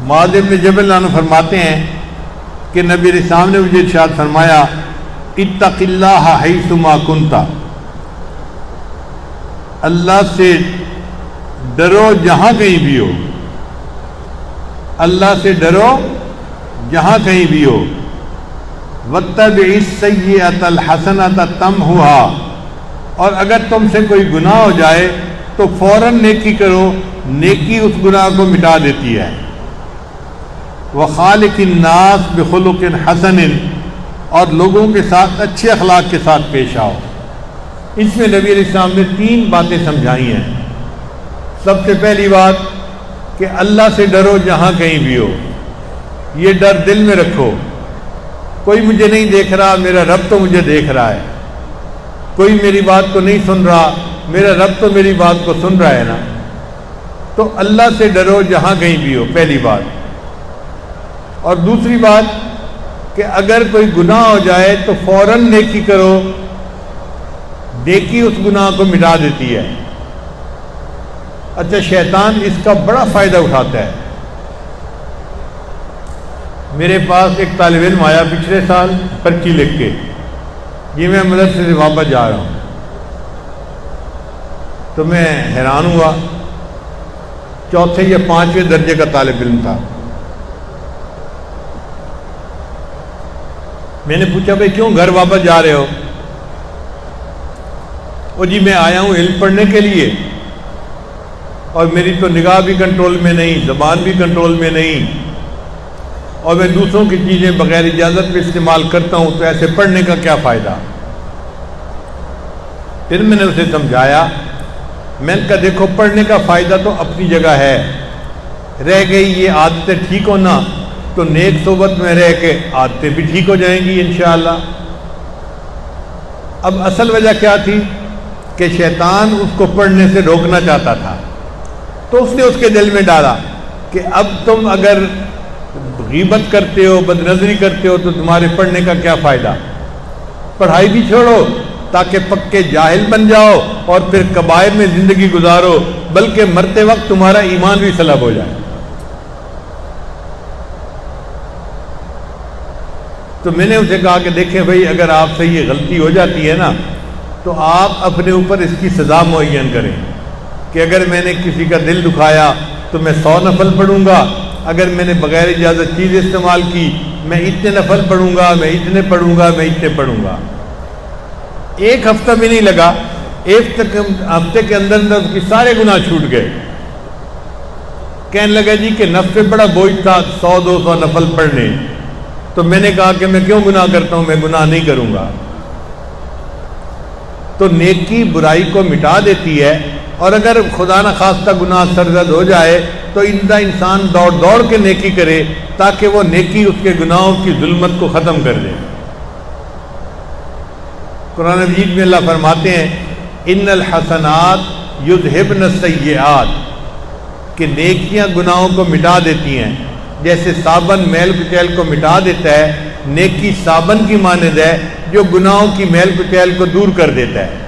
معاذ بن جبل عنہ فرماتے ہیں کہ نبی علیہ السلام نے مجھے ارشاد فرمایا اتق اللہ حیثما کنت، اللہ سے ڈرو جہاں کہیں بھی ہو، اللہ سے ڈرو جہاں کہیں بھی ہو، واتبع السیئۃ الحسنۃ تمحها، اور اگر تم سے کوئی گناہ ہو جائے تو فوراً نیکی کرو، نیکی اس گناہ کو مٹا دیتی ہے، وخالق الناس بخلق حسن، اور لوگوں کے ساتھ اچھے اخلاق کے ساتھ پیش آؤ۔ اس میں نبی علیہ السلام نے 3 باتیں سمجھائی ہیں۔ سب سے پہلی بات کہ اللہ سے ڈرو جہاں کہیں بھی ہو، یہ ڈر دل میں رکھو، کوئی مجھے نہیں دیکھ رہا، میرا رب تو مجھے دیکھ رہا ہے، کوئی میری بات کو نہیں سن رہا، میرا رب تو میری بات کو سن رہا ہے نا، تو اللہ سے ڈرو جہاں کہیں بھی ہو، پہلی بات۔ اور دوسری بات کہ اگر کوئی گناہ ہو جائے تو فوراً نیکی کرو، نیکی اس گناہ کو مٹا دیتی ہے۔ اچھا، شیطان اس کا بڑا فائدہ اٹھاتا ہے۔ میرے پاس ایک طالب علم آیا پچھلے سال پرچی لکھ کے، یہ میں مدرسے سے واپس جا رہا ہوں، تو میں حیران ہوا، 4 یا 5 درجے کا طالب علم تھا۔ میں نے پوچھا بھائی کیوں گھر واپس جا رہے ہو؟ وہ جی میں آیا ہوں علم پڑھنے کے لیے، اور میری تو نگاہ بھی کنٹرول میں نہیں، زبان بھی کنٹرول میں نہیں، اور میں دوسروں کی چیزیں بغیر اجازت پہ استعمال کرتا ہوں، تو ایسے پڑھنے کا کیا فائدہ؟ پھر میں نے اسے سمجھایا، میں نے کہا دیکھو پڑھنے کا فائدہ تو اپنی جگہ ہے، رہ گئی یہ عادتیں ٹھیک ہونا تو نیک صحبت میں رہ کے عادتیں بھی ٹھیک ہو جائیں گی انشاءاللہ۔ اب اصل وجہ کیا تھی کہ شیطان اس کو پڑھنے سے روکنا چاہتا تھا، تو اس نے اس کے دل میں ڈالا کہ اب تم اگر غیبت کرتے ہو، بد نظری کرتے ہو، تو تمہارے پڑھنے کا کیا فائدہ؟ پڑھائی بھی چھوڑو تاکہ پکے جاہل بن جاؤ اور پھر کبائر میں زندگی گزارو، بلکہ مرتے وقت تمہارا ایمان بھی سلب ہو جائے۔ تو میں نے اسے کہا کہ دیکھیں بھائی، اگر آپ سے یہ غلطی ہو جاتی ہے نا، تو آپ اپنے اوپر اس کی سزا معین کریں کہ اگر میں نے کسی کا دل دکھایا تو میں 100 نفل پڑھوں گا، اگر میں نے بغیر اجازت چیز استعمال کی میں اتنے نفل پڑھوں گا، میں اتنے پڑھوں گا، میں اتنے پڑھوں گا۔ 1 ہفتہ بھی نہیں لگا، 1 ہفتے کے اندر اندر اس کے سارے گناہ چھوٹ گئے۔ کہنے لگا جی کہ نفس پہ بڑا بوجھ تھا 100-200 نفل پڑھنے، تو میں نے کہا کہ میں کیوں گناہ کرتا ہوں، میں گناہ نہیں کروں گا۔ تو نیکی برائی کو مٹا دیتی ہے، اور اگر خدا نخواستہ گناہ سرزد ہو جائے تو انسان دوڑ دوڑ کے نیکی کرے تاکہ وہ نیکی اس کے گناہوں کی ظلمت کو ختم کر دے۔ قرآن مجید میں اللہ فرماتے ہیں ان الحسنات یذہبن السیئات، کہ نیکیاں گناہوں کو مٹا دیتی ہیں، جیسے صابن میل کچیل کو مٹا دیتا ہے، نیکی صابن کی مانند ہے جو گناہوں کی میل کچیل کو دور کر دیتا ہے۔